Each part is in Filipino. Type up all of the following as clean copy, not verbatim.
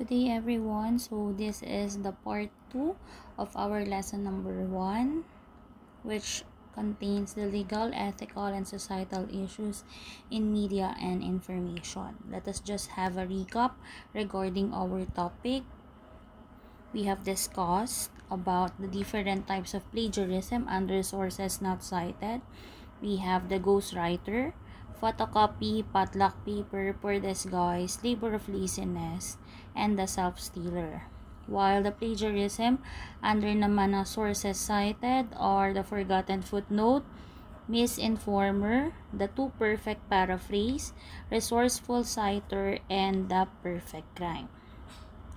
Good day everyone. So this is the part 2 of our lesson number 1, which contains the legal, ethical, and societal issues in media and information. Let us just have a recap regarding our topic. We have discussed about the different types of plagiarism under sources not cited. We have the ghostwriter, photocopy, padlock paper, poor disguise, labor of laziness, and the self-stealer. While the plagiarism under naman ang sources cited are the forgotten footnote, misinformer, the too perfect paraphrase, resourceful citer, and the perfect crime.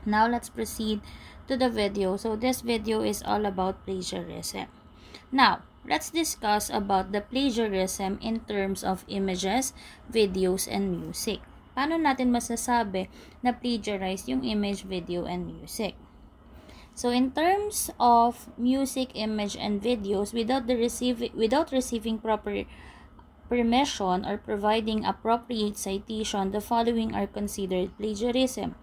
Now let's proceed to the video. So this video is all about plagiarism. Now, let's discuss about the plagiarism in terms of images, videos, and music. Paano natin masasabi na plagiarize yung image, video, and music? So, in terms of music, image, and videos, without receiving proper permission or providing appropriate citation, the following are considered plagiarism.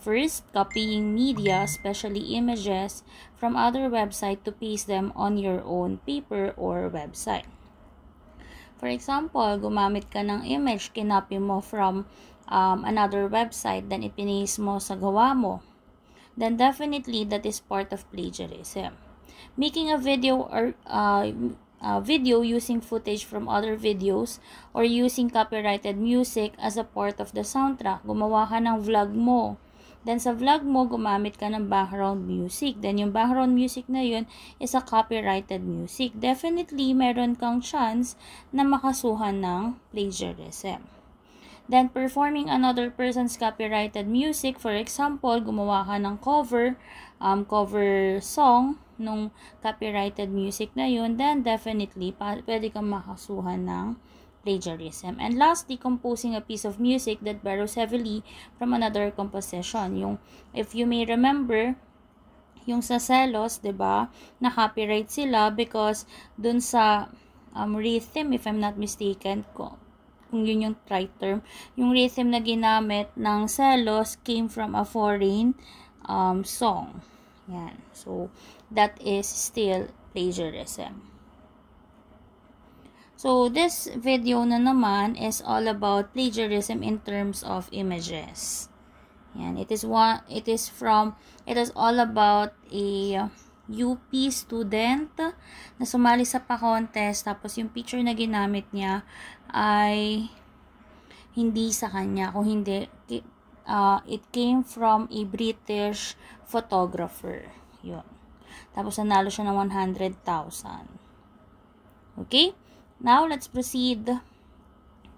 First, copying media, especially images, from other website to paste them on your own paper or website. For example, gumamit ka ng image, kinopy mo from another website, then ipinis mo sa gawa mo. Then definitely that is part of plagiarism. Making a video or video using footage from other videos or using copyrighted music as a part of the soundtrack. Gumawa ka ng vlog mo. Then, sa vlog mo, gumamit ka ng background music. Then, yung background music na yun is a copyrighted music. Definitely, meron kang chance na makasuhan ng plagiarism. Then, performing another person's copyrighted music. For example, gumawa ka ng cover song nung copyrighted music na yun. Then, definitely, pwede kang makasuhan ng plagiarism. And lastly, composing a piece of music that borrows heavily from another composition. Yung, if you may remember, yung sa Celos, 'di ba? Na copyright sila because dun sa rhythm, if I'm not mistaken, kung yun yung right term, yung rhythm na ginamit ng Celos came from a foreign song. Yan. So, that is still plagiarism. So, this video na naman is all about plagiarism in terms of images. Yan. It is all about a UP student na sumali sa pa-contest, tapos yung picture na ginamit niya ay hindi sa kanya. Kung hindi, it came from a British photographer. Yun. Tapos nanalo siya ng 100,000. Okay? Now, let's proceed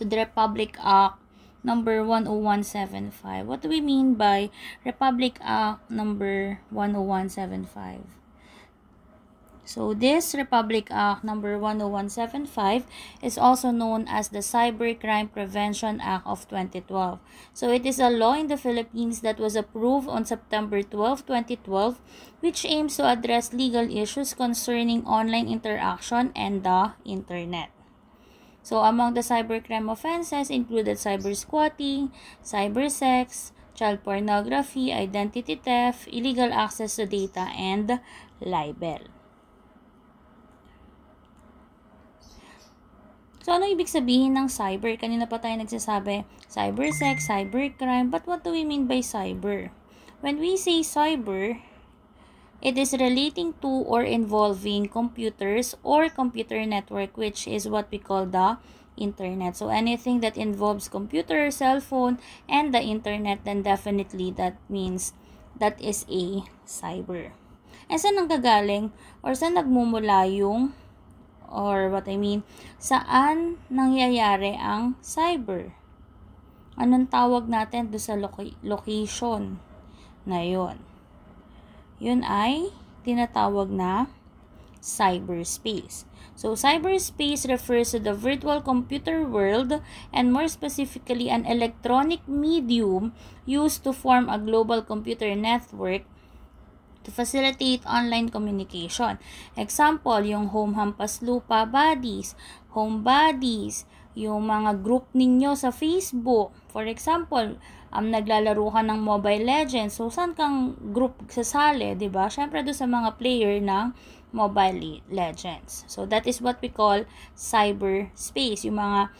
to the Republic Act number 10175. What do we mean by Republic Act number 10175? So, this Republic Act number 10175 is also known as the Cybercrime Prevention Act of 2012. So, it is a law in the Philippines that was approved on September 12, 2012, which aims to address legal issues concerning online interaction and the internet. So, among the cybercrime offenses included cybersquatting, cybersex, child pornography, identity theft, illegal access to data, and libel. So, ano ibig sabihin ng cyber? Kanina pa tayo nagsasabi, cybersex, cybercrime, but what do we mean by cyber? When we say cyber, it is relating to or involving computers or computer network, which is what we call the internet. So, anything that involves computer, cell phone, and the internet, then definitely that means that is a cyber. And saan nanggagaling or saan nagmumula yung saan nangyayari ang cyber? Anong tawag natin do sa location na yun? Yun ay tinatawag na cyberspace. So, cyberspace refers to the virtual computer world and more specifically an electronic medium used to form a global computer network to facilitate online communication. Example, yung home hampas lupa bodies, home bodies, yung mga group ninyo sa Facebook. For example, naglalaro ka ng Mobile Legends. So, saan kang group sasali, di ba? Syempre, doon sa mga player ng Mobile Legends. So, that is what we call cyberspace. Yung mga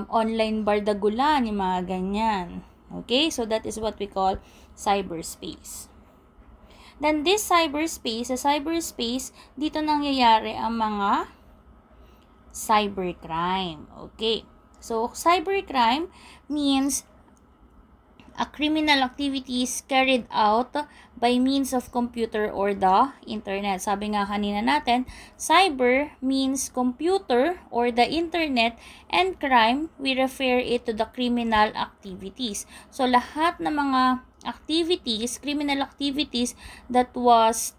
online bardagulan, yung mga ganyan. Okay? So, that is what we call cyberspace. Then, this cyberspace, sa cyberspace, dito nangyayari ang mga cybercrime. Okay. So, cybercrime means a criminal activities carried out by means of computer or the internet. Sabi nga kanina natin, cyber means computer or the internet, and crime, we refer it to the criminal activities. So, lahat ng mga activities, criminal activities that was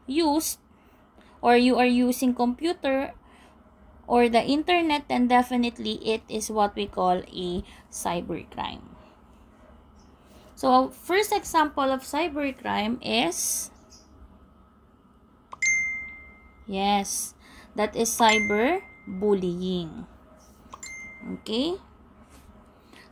used, or you are using computer or the internet, then definitely it is what we call a cybercrime. So, first example of cybercrime is, yes, that is cyberbullying. Okay?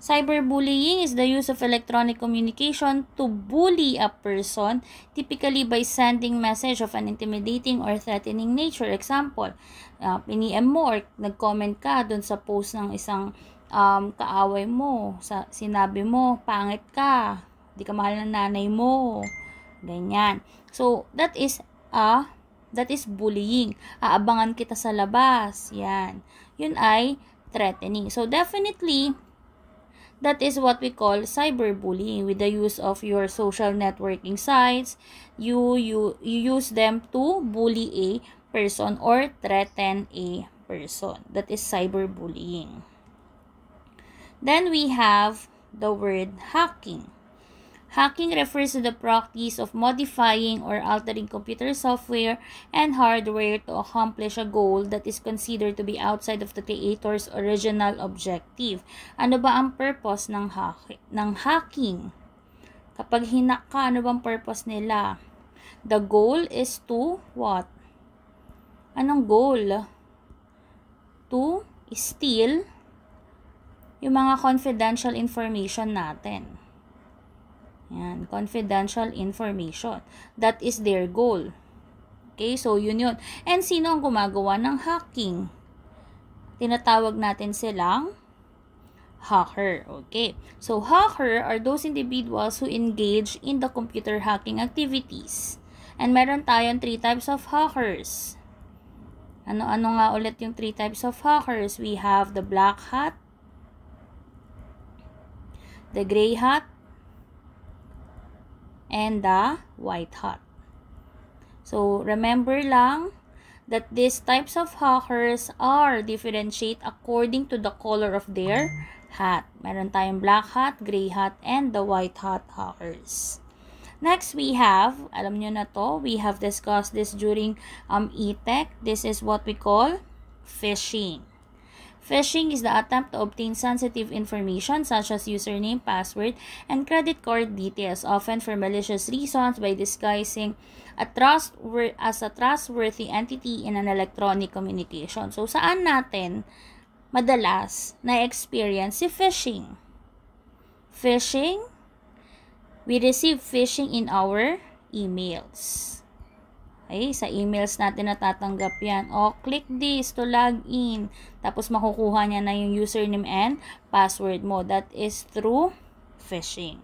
Cyberbullying is the use of electronic communication to bully a person, typically by sending message of an intimidating or threatening nature. Example, piniem mo or nag-comment ka dun sa post ng isang kaaway mo, sinabi mo, pangit ka, di ka mahal ng nanay mo, ganyan. So, that is bullying. Aabangan kita sa labas, yan. Yun ay threatening. So, definitely, that is what we call cyberbullying. With the use of your social networking sites, you use them to bully a person or threaten a person. That is cyberbullying. Then we have the word hacking. Hacking refers to the practice of modifying or altering computer software and hardware to accomplish a goal that is considered to be outside of the creator's original objective. Ano ba ang purpose ng hacking? Kapag hinak ka, ano bang purpose nila? The goal is to what? Anong goal? To steal yung mga confidential information natin. Yan, confidential information. That is their goal. Okay, so yun. And sino ang gumagawa ng hacking? Tinatawag natin silang hacker. Okay, so hacker are those individuals who engage in the computer hacking activities. And meron tayong 3 types of hackers. Ano nga ulit yung 3 types of hackers? We have the black hat, the gray hat, and the white hat. So, remember lang that these types of hackers are differentiate according to the color of their hat. Meron tayong black hat, gray hat, and the white hat hackers. Next, we have, alam nyo na to, we have discussed this during e-tech. This is what we call phishing. Phishing is the attempt to obtain sensitive information such as username, password, and credit card details, often for malicious reasons by disguising as a trustworthy entity in an electronic communication. So, saan natin madalas na-experience si phishing? Phishing, we receive phishing in our emails. Okay, sa emails natin natatanggap yan. O, click this to log in. Tapos, makukuha niya na yung username and password mo. That is through phishing.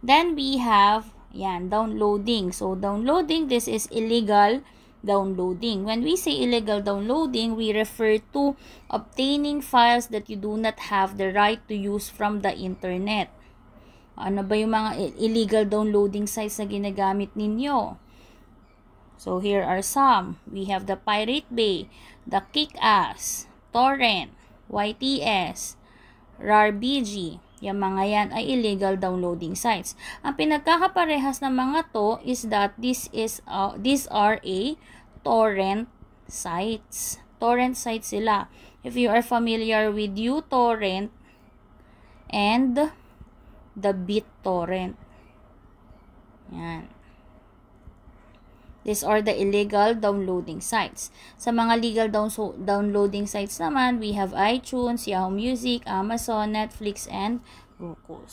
Then, we have, downloading. So, downloading, this is illegal downloading. When we say illegal downloading, we refer to obtaining files that you do not have the right to use from the internet. Ano ba yung mga illegal downloading sites na ginagamit ninyo? So, here are some. We have the Pirate Bay, the Kick-Ass, Torrent, YTS, RARBG. Yung mga yan ay illegal downloading sites. Ang pinagkakaparehas ng mga to is that these are a torrent sites. Torrent sites sila. If you are familiar with uTorrent and the BitTorrent. Yan. These are the illegal downloading sites. Sa mga legal downloading sites naman, we have iTunes, Yahoo Music, Amazon, Netflix, and Roku.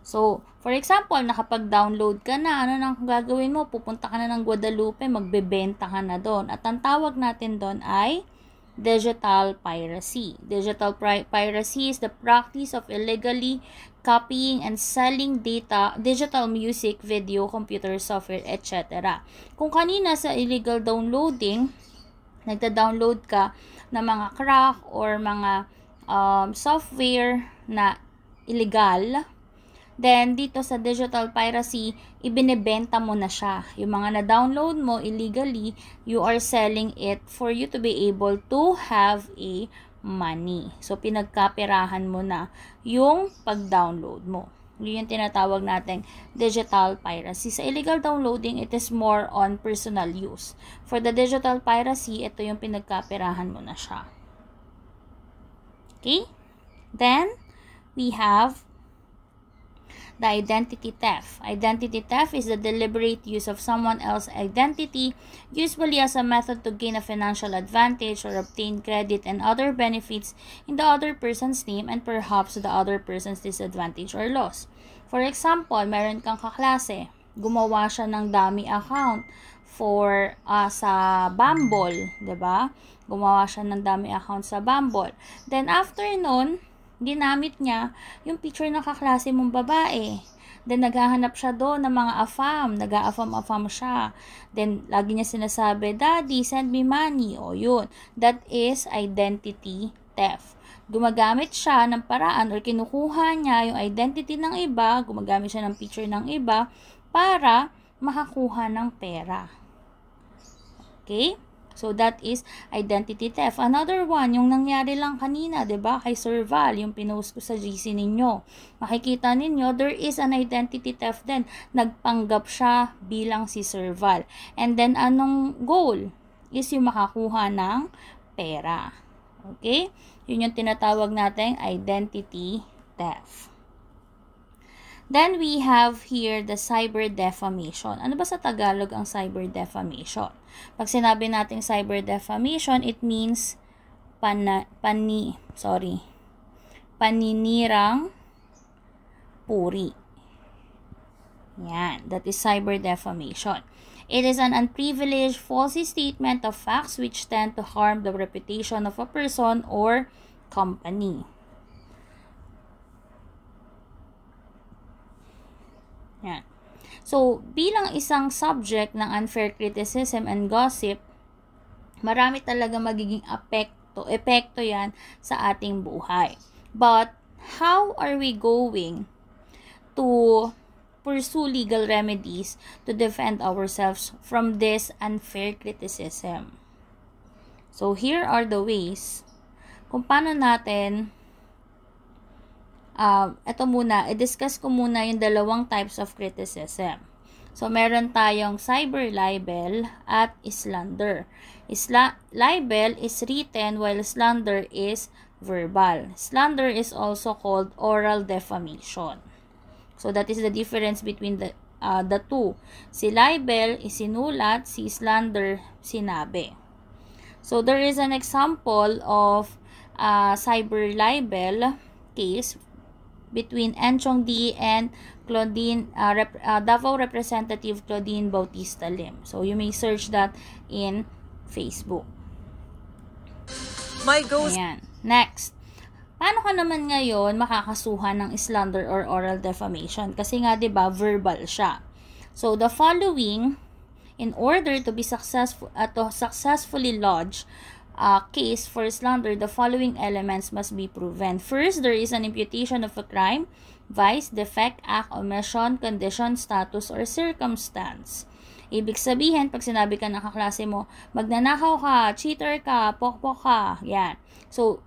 So, for example, nakapag-download ka na, ano nang gagawin mo? Pupunta ka na ng Guadalupe, magbebenta ka na doon. At ang tawag natin doon ay digital piracy. Digital piracy is the practice of illegally copying and selling data, digital music, video, computer software, etc. Kung kanina sa illegal downloading, nagda-download ka ng mga crack or mga software na illegal, then dito sa digital piracy, ibinebenta mo na siya. Yung mga na-download mo illegally, you are selling it for you to be able to have a money. So, pinagkapirahan mo na yung pag-download mo. Yun yung tinatawag nating digital piracy. Sa illegal downloading, it is more on personal use. For the digital piracy, ito yung pinagkapirahan mo na siya. Okay? Then, we have the identity theft. Identity theft is the deliberate use of someone else's identity, usually as a method to gain a financial advantage or obtain credit and other benefits in the other person's name and perhaps to the other person's disadvantage or loss. For example, meron kang kaklase, gumawa siya ng dummy account for sa Bumble, 'di ba? Gumawa siya ng dummy account sa Bumble. Then after nun, ginamit niya yung picture ng kaklase mong babae. Then, naghahanap siya doon ng mga afam. Nag-a-afam siya. Then, lagi niya sinasabi, Daddy, send me money. O, yun. That is identity theft. Gumagamit siya ng paraan or kinukuha niya yung identity ng iba, gumagamit siya ng picture ng iba para makakuha ng pera. Okay? So, that is identity theft. Another one, yung nangyari lang kanina, diba? Kay Sir Val, yung pinost ko sa GC ninyo. Makikita ninyo, there is an identity theft din. Nagpanggap siya bilang si Sir Val. And then, anong goal? Is yung makakuha ng pera. Okay? Yun yung tinatawag natin identity theft. Then, we have here the cyber defamation. Ano ba sa Tagalog ang cyber defamation? Pag sinabi natin cyber defamation, it means paninirang puri. Yan, that is cyber defamation. It is an unprivileged false statement of facts which tend to harm the reputation of a person or company. Yan. So, bilang isang subject ng unfair criticism and gossip, marami talaga magiging epekto yan sa ating buhay. But, how are we going to pursue legal remedies to defend ourselves from this unfair criticism? So, here are the ways kung paano natin ito muna, i-discuss ko muna yung dalawang types of criticism. So, meron tayong cyber libel at slander. Libel is written while slander is verbal. Slander is also called oral defamation. So, that is the difference between the two. Si libel is sinulat, si slander sinabi. So, there is an example of cyber libel case between Enchong D and Claudine, Davao Representative Claudine Bautista Lim. So, you may search that in Facebook. Ayan. Next. Paano ka naman ngayon makakasuhan ng slander or oral defamation? Kasi nga, diba, verbal siya. So, the following, in order to be successfully lodge case for slander, the following elements must be proven. First, there is an imputation of a crime, vice, defect, act, omission, condition, status, or circumstance. Ibig sabihin, pag sinabi ka ng kaklase mo, magnanakaw ka, cheater ka, pokpok ka, yan. So,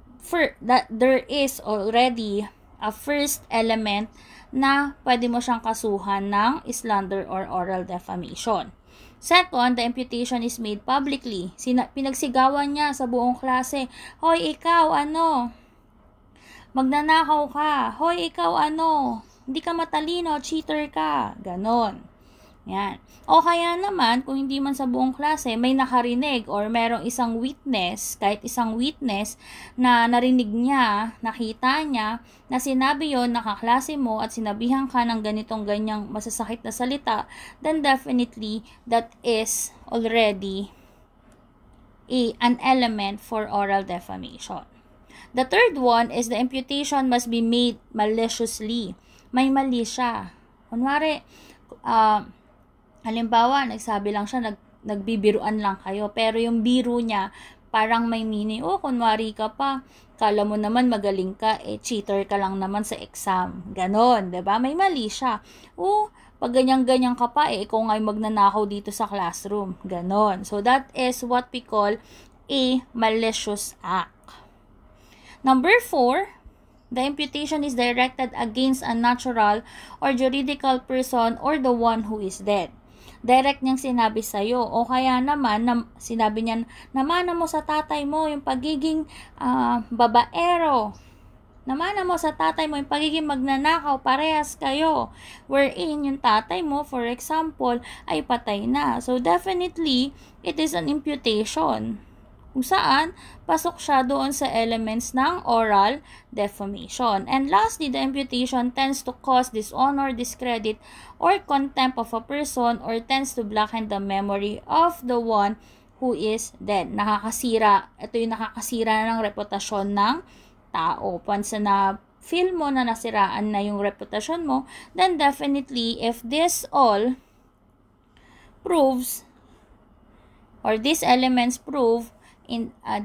there is already a first element na pwede mo siyang kasuhan ng slander or oral defamation. Second, the imputation is made publicly. Pinagsigawan niya sa buong klase, Hoy, ikaw, magnanakaw ka. Hoy, ikaw, hindi ka matalino, cheater ka. Ganon. Yan. O kaya naman, kung hindi man sa buong klase, may nakarinig or merong isang witness, kahit isang witness na narinig niya, nakita niya, na sinabi yon nakaklase mo at sinabihan ka ng ganitong ganyang masasakit na salita, then definitely that is already an element for oral defamation. The third one is the imputation must be made maliciously. May mali siya. Kunwari, halimbawa, nagsabi lang siya, nagbibiruan lang kayo, pero yung biro niya, parang may meaning, kunwari ka pa, kala mo naman magaling ka, cheater ka lang naman sa exam. Ganon, diba? May mali siya. Pag ganyan-ganyan ka pa, ikaw nga'y magnanakaw dito sa classroom. Ganon. So, that is what we call a malicious act. Number 4, the imputation is directed against a natural or juridical person or the one who is dead. Direct niyang sinabi sa'yo. O kaya naman, sinabi niya, namana mo sa tatay mo yung pagiging babaero. Namana mo sa tatay mo yung pagiging magnanakaw, parehas kayo. Wherein yung tatay mo, for example, ay patay na. So, definitely, it is an imputation. Kung saan, pasok siya doon sa elements ng oral defamation. And lastly, the imputation tends to cause dishonor, discredit, or contempt of a person or tends to blacken the memory of the one who is dead. Ito yung nakakasira ng reputasyon ng tao. Once na feel mo na nasiraan na yung reputasyon mo, then definitely, if this all proves, or these elements prove,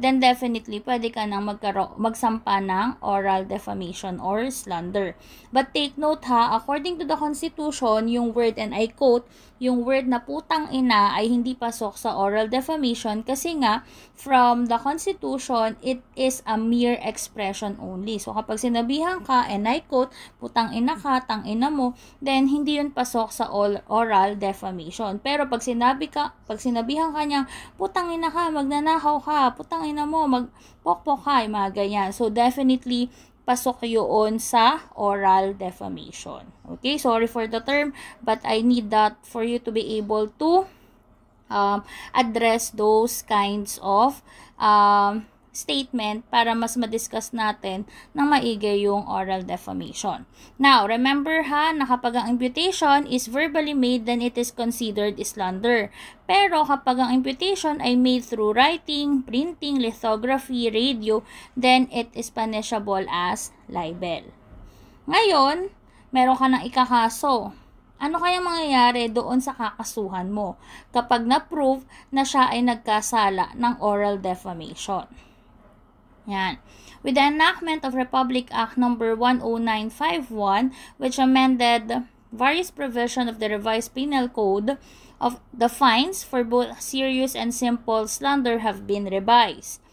then definitely pwede ka nang magsampa ng oral defamation or slander. But take note ha, according to the Constitution, yung word, and I quote, yung word na putang ina ay hindi pasok sa oral defamation kasi nga from the Constitution, it is a mere expression only. So kapag sinabihan ka, and I quote, putang ina ka, tang ina mo, then hindi yun pasok sa oral defamation. Pero pag sinabihan ka niya, putang ina ka, magnanakaw ka, putang ina mo, magpokpok ka, mga ganyan. So definitely, pasok yun sa oral defamation. Okay, sorry for the term, but I need that for you to be able to address those kinds of statement para mas ma-discuss natin ng maigi yung oral defamation. Now, remember ha, na kapag ang imputation is verbally made, then it is considered slander. Pero kapag ang imputation ay made through writing, printing, lithography, radio, then it is punishable as libel. Ngayon, meron ka ng ikakaso. Ano kaya mangyayari doon sa kakasuhan mo kapag na-prove na siya ay nagkasala ng oral defamation? Yan. With the enactment of Republic Act No. 10951, which amended various provisions of the revised penal code, of the fines for both serious and simple slander have been revised.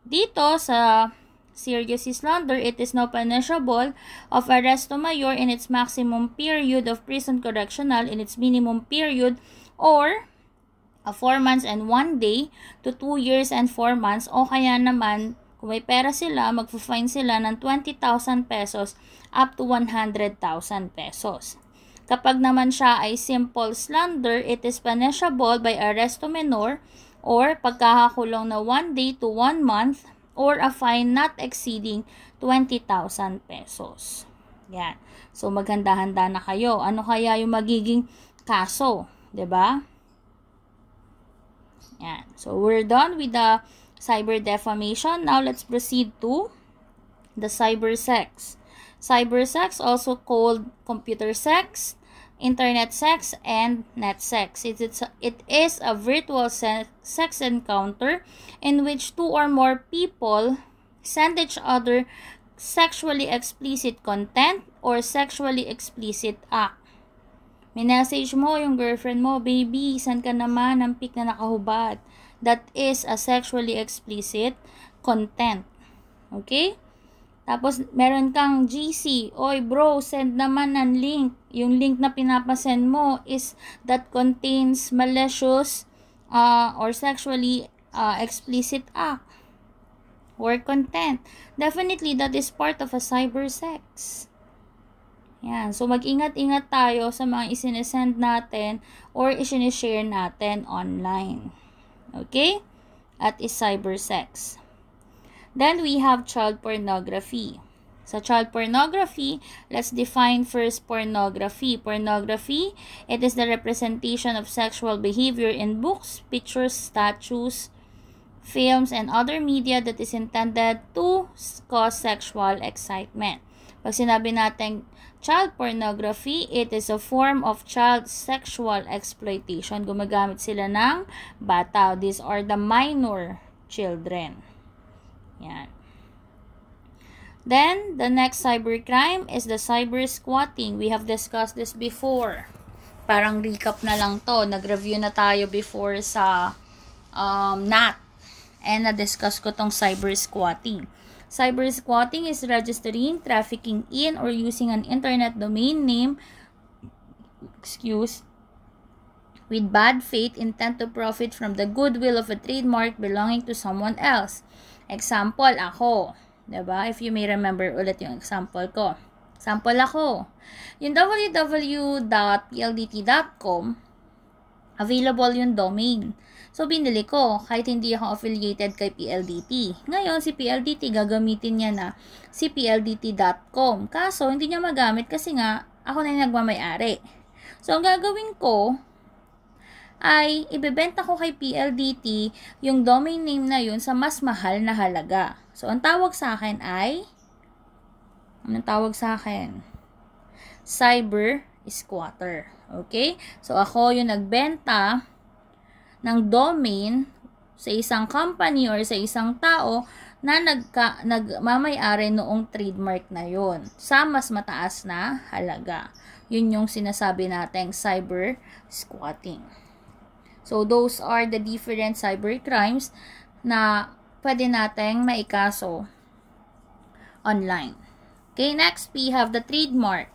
Dito sa serious slander, it is now punishable of arresto mayor in its maximum period of prison correctional in its minimum period, or 4 months and 1 day to 2 years and 4 months, o kaya naman kung may pera sila, magpo-fine sila ng 20,000 pesos up to 100,000 pesos. Kapag naman siya ay simple slander, it is punishable by arresto menor or pagkakakulong na 1 day to 1 month or a fine not exceeding 20,000 pesos. Yan. So, maghanda-handa na kayo. Ano kaya yung magiging kaso? 'Di ba? Yan. So, we're done with the cyber defamation. Now, let's proceed to the cyber sex. Cyber sex, also called computer sex, internet sex, and net sex. It is a virtual sex encounter in which 2 or more people send each other sexually explicit content or sexually explicit act. Minessage mo yung girlfriend mo, baby, saan ka naman ng pic na nakahubad? That is a sexually explicit content. Okay? Tapos, meron kang GC. Oy, bro, send naman ng link. Yung link na pinapasend mo is that contains malicious or sexually explicit act or content. Definitely, that is part of a cyber sex. Yan. So, mag-ingat-ingat tayo sa mga isinesend natin or isinishare natin online. Okay? At is cybersex. Then, we have child pornography. Sa child pornography, let's define first pornography. Pornography, it is the representation of sexual behavior in books, pictures, statues, films, and other media that is intended to cause sexual excitement. Pag sinabi natin child pornography, it is a form of child sexual exploitation. Gumagamit sila ng bata. These are the minor children. Yan. Then, the next cybercrime is the cyber squatting. We have discussed this before. Parang recap na lang to. Nag-review na tayo before sa NAT. And na-discuss ko tong cyber squatting. Cyber squatting is registering, trafficking in, or using an internet domain name, with bad faith intent to profit from the goodwill of a trademark belonging to someone else. Example, ako. Diba? If you may remember ulit yung example ko. Example ako. Yung www.pldt.com, available yung domain. So, binili ko, kahit hindi ako affiliated kay PLDT. Ngayon, si PLDT, gagamitin niya na si PLDT.com. Kaso, hindi niya magamit kasi nga, ako na yung nagmamayari. So, ang gagawin ko, ay ibebenta ko kay PLDT yung domain name na yun sa mas mahal na halaga. So, ang tawag sa akin ay, anong tawag sa akin? Cyber squatter. Okay? So, ako yung nagbenta ng domain sa isang company or sa isang tao na nagmamayari noong trademark na yon sa mas mataas na halaga. Yun yung sinasabi nating cyber squatting. So, those are the different cyber crimes na pwede nating maikaso online. Okay, next we have the trademark.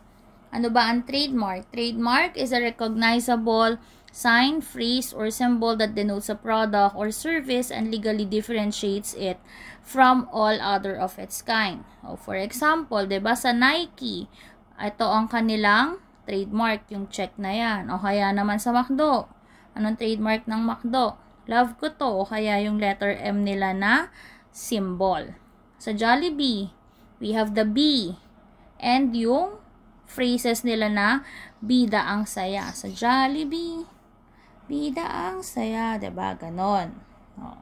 Ano ba ang trademark? Trademark is a recognizable sign, phrase, or symbol that denotes a product or service and legally differentiates it from all other of its kind. O, for example, diba sa Nike, ito ang kanilang trademark, yung check na yan. O kaya naman sa McDo, anong trademark ng McDo? Love ko to. O kaya yung letter M nila na symbol. Sa Jollibee, we have the B and yung phrases nila na bida ang saya. Sa Jollibee, bida ang saya, diba? Ganon. Oh.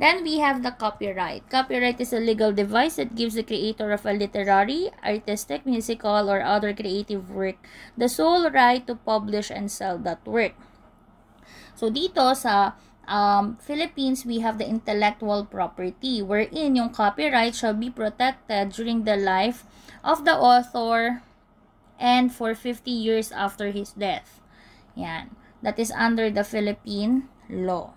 Then, we have the copyright. Copyright is a legal device that gives the creator of a literary, artistic, musical, or other creative work the sole right to publish and sell that work. So, dito sa Philippines, we have the intellectual property wherein yung copyright shall be protected during the life of the author and for 50 years after his death. Yan. That is under the Philippine law.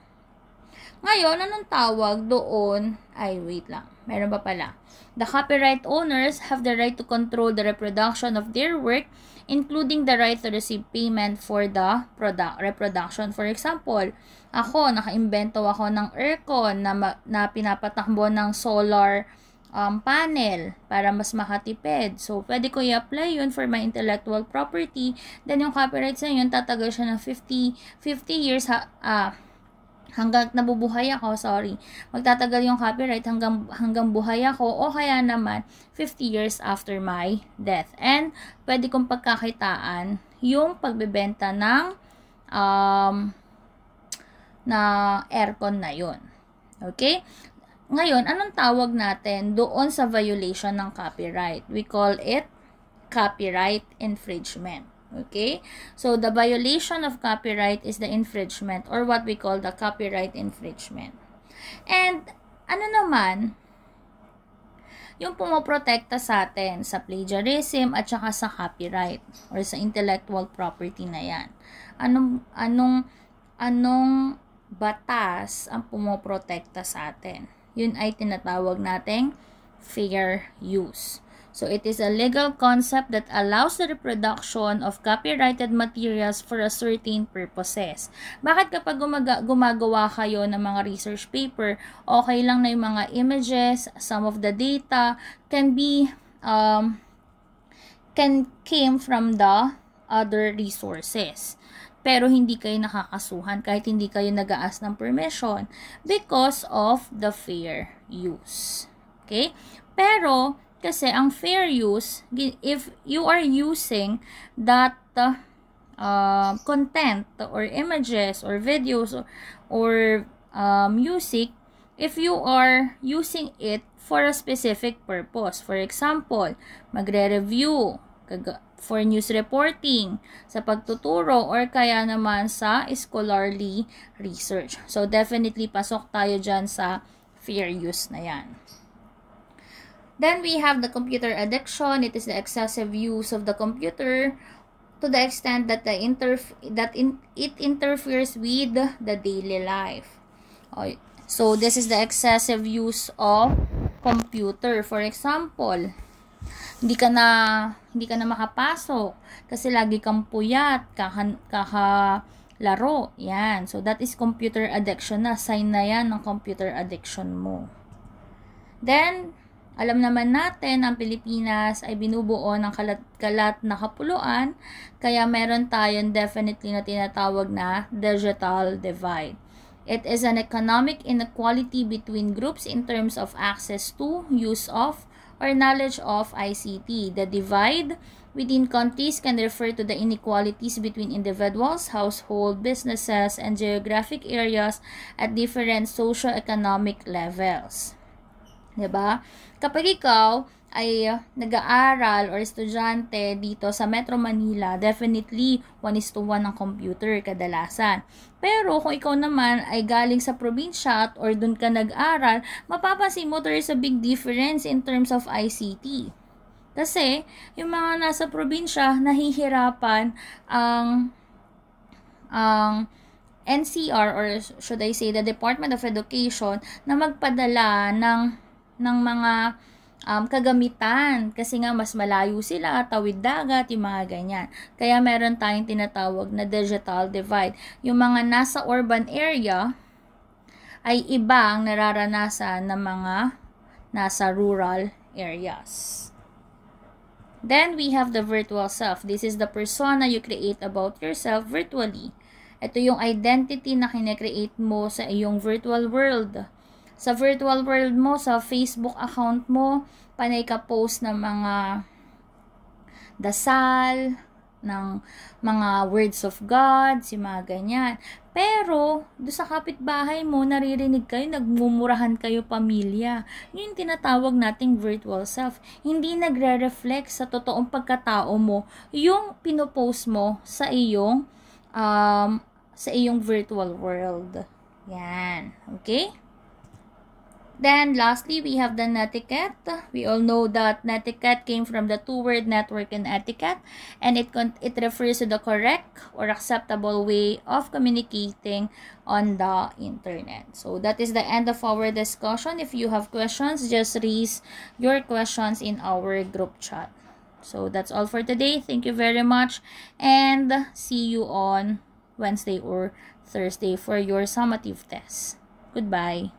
Ngayon, anong tawag doon? Ay, wait lang. Meron pa pala. The copyright owners have the right to control the reproduction of their work, including the right to receive payment for the reproduction. For example, ako, nakaimbento ako ng aircon na pinapatakbo ng solar panel para mas makatipid. So, pwede ko i-apply yun for my intellectual property. Then, yung copyright sa yun, tatagal siya ng 50 years hanggang nabubuhay ako, magtatagal yung copyright hanggang buhay ako o kaya naman 50 years after my death. And, pwede kong pagkakitaan yung pagbebenta ng na aircon na yun. Okay? Ngayon, anong tawag natin doon sa violation ng copyright? We call it copyright infringement. Okay? So, the violation of copyright is the infringement or what we call the copyright infringement. And, ano naman, yung pumoprotekta sa atin sa plagiarism at saka sa copyright or sa intellectual property na yan. Anong batas ang pumoprotekta sa atin? Yun ay tinatawag nating fair use. So, it is a legal concept that allows the reproduction of copyrighted materials for a certain purposes. Bakit kapag gumagawa kayo ng mga research paper, okay lang na yung mga images, some of the data can be came from the other resources. Pero hindi kayo nakakasuhan kahit hindi kayo nag-aas ng permission because of the fair use. Okay? Pero, kasi ang fair use, if you are using that content or images or videos or music, if you are using it for a specific purpose, for example, magre-review for news reporting, sa pagtuturo, or kaya naman sa scholarly research. So, definitely, pasok tayo dyan sa fair use na yan. Then, we have the computer addiction. It is the excessive use of the computer to the extent that it interferes with the daily life. So, this is the excessive use of computer. For example, hindi ka na makapasok kasi lagi kang puyat, laro. Yan. So, that is computer addiction na. Sign na yan ng computer addiction mo. Then, alam naman natin, ang Pilipinas ay binubuo ng kalat na kapuluan, kaya meron tayong definitely na tinatawag na digital divide. It is an economic inequality between groups in terms of access to, use of, or knowledge of ICT. The divide within countries can refer to the inequalities between individuals, household, businesses, and geographic areas at different socio-economic levels. Diba? Kapag ikaw ay nag-aaral or estudyante dito sa Metro Manila, definitely 1:1 ang computer kadalasan. Pero kung ikaw naman ay galing sa probinsya or dun ka nag-aral, mapapansin mo there is a big difference in terms of ICT. Kasi yung mga nasa probinsya, nahihirapan ang NCR, or should I say the Department of Education, na magpadala ng mga kagamitan kasi nga mas malayo sila, tawid dagat, yung mga ganyan. Kaya meron tayong tinatawag na digital divide. Yung mga nasa urban area ay iba ang nararanasan ng mga nasa rural areas. Then we have the virtual self. This is the persona you create about yourself virtually. Ito yung identity na kinecreate mo sa iyong virtual world. Sa virtual world mo, sa Facebook account mo, panay ka post ng mga dasal, ng mga words of God, si mga ganyan. Pero, doon sa kapitbahay mo, naririnig kayo, nagmumurahan kayo pamilya. Yun yung tinatawag nating virtual self. Hindi nagre-reflect sa totoong pagkatao mo, yung pinopost mo sa iyong virtual world. Yan. Okay? Then, lastly, we have the netiquette. We all know that netiquette came from the two-word network and etiquette, and it refers to the correct or acceptable way of communicating on the internet. So, that is the end of our discussion. If you have questions, just raise your questions in our group chat. So, that's all for today. Thank you very much, and see you on Wednesday or Thursday for your summative test. Goodbye.